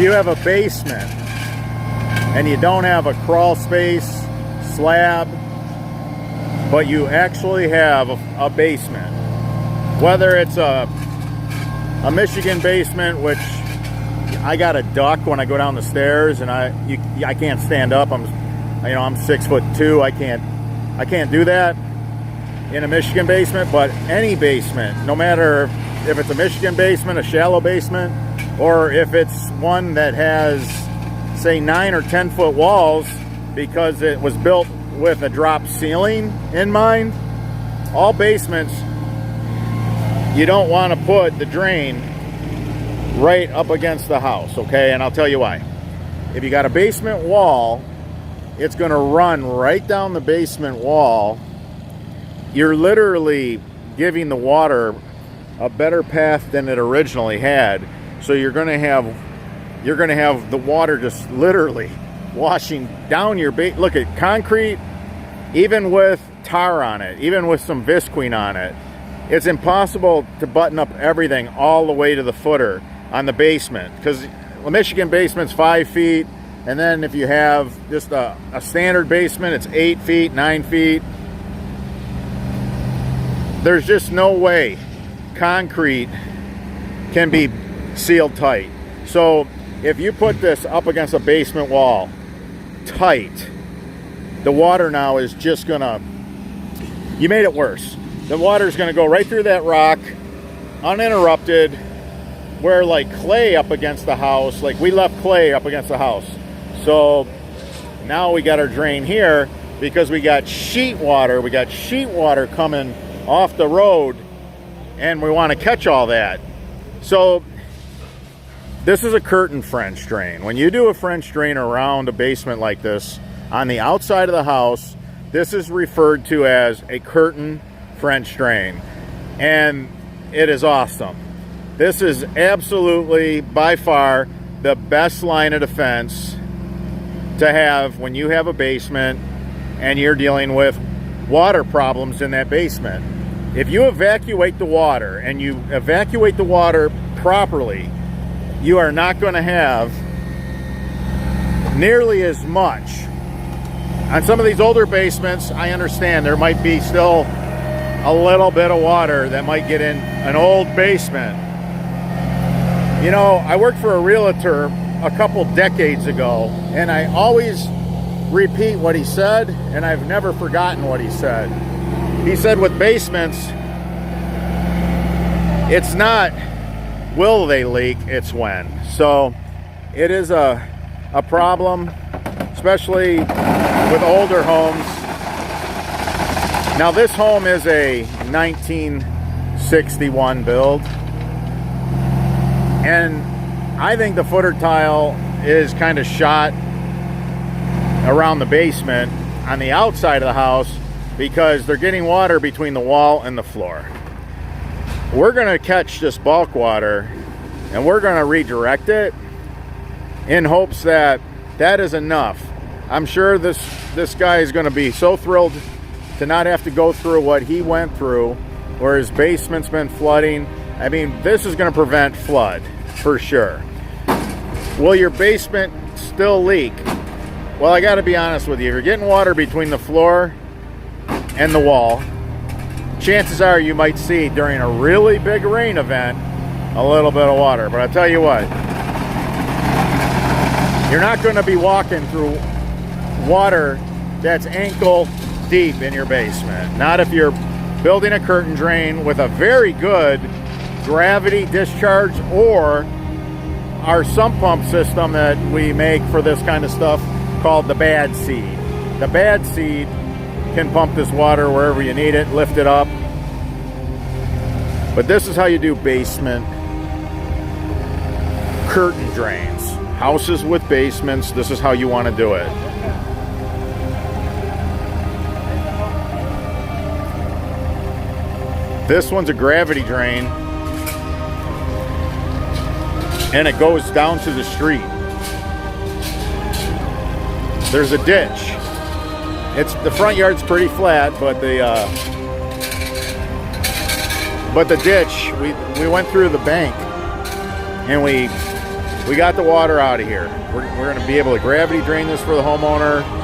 you have a basement and you don't have a crawl space slab, but you actually have a basement, whether it's a Michigan basement, which I got a duck when I go down the stairs, and I can't stand up. I'm 6'2". I can't do that in a Michigan basement. But any basement, no matter if it's a Michigan basement, a shallow basement, or if it's one that has, say, 9 or 10 foot walls because it was built with a drop ceiling in mind, all basements, you don't want to put the drain right up against the house, okay? And I'll tell you why. If you got a basement wall, it's going to run right down the basement wall. You're literally giving the water a better path than it originally had. So you're going to have the water just literally washing down your base. Look at concrete, even with tar on it, even with some Visqueen on it, it's impossible to button up everything all the way to the footer on the basement, because the Michigan basement's 5 feet, and then if you have just a standard basement, it's 8 feet, 9 feet. There's just no way concrete can be sealed tight. So if you put this up against a basement wall tight, the water now is just gonna, you made it worse. The water's gonna go right through that rock uninterrupted, where like clay up against the house, like we left clay up against the house. So now we got our drain here because we got sheet water coming off the road, and we want to catch all that. So this is a curtain French drain. When you do a French drain around a basement like this on the outside of the house, this is referred to as a curtain French drain, and it is awesome. This is absolutely by far the best line of defense to have when you have a basement and you're dealing with water problems in that basement. If you evacuate the water, and you evacuate the water properly, you are not going to have nearly as much. On some of these older basements, I understand there might be still a little bit of water that might get in an old basement. You know, I worked for a realtor a couple decades ago, and I always repeat what he said, and I've never forgotten what he said. He said with basements, it's not will they leak, it's when. So it is a problem, especially with older homes. Now this home is a 1961 build, and I think the footer tile is kind of shot around the basement on the outside of the house because they're getting water between the wall and the floor. We're going to catch this bulk water and we're going to redirect it in hopes that that is enough. I'm sure this guy is going to be so thrilled to not have to go through what he went through, where his basement's been flooding. I mean, this is going to prevent flood for sure. Will your basement still leak? Well, I got to be honest with you. If you're getting water between the floor and the wall, chances are you might see during a really big rain event a little bit of water. But I'll tell you what, you're not going to be walking through water that's ankle deep in your basement. Not if you're building a curtain drain with a very good gravity discharge, or our sump pump system that we make for this kind of stuff called the Bad Seed. The Bad Seed can pump this water wherever you need it, lift it up. But this is how you do basement curtain drains. Houses with basements, this is how you want to do it. This one's a gravity drain, and it goes down to the street. There's a ditch. The front yard's pretty flat, but the ditch, we went through the bank, and we we got the water out of here. We're going to be able to gravity drain this for the homeowner.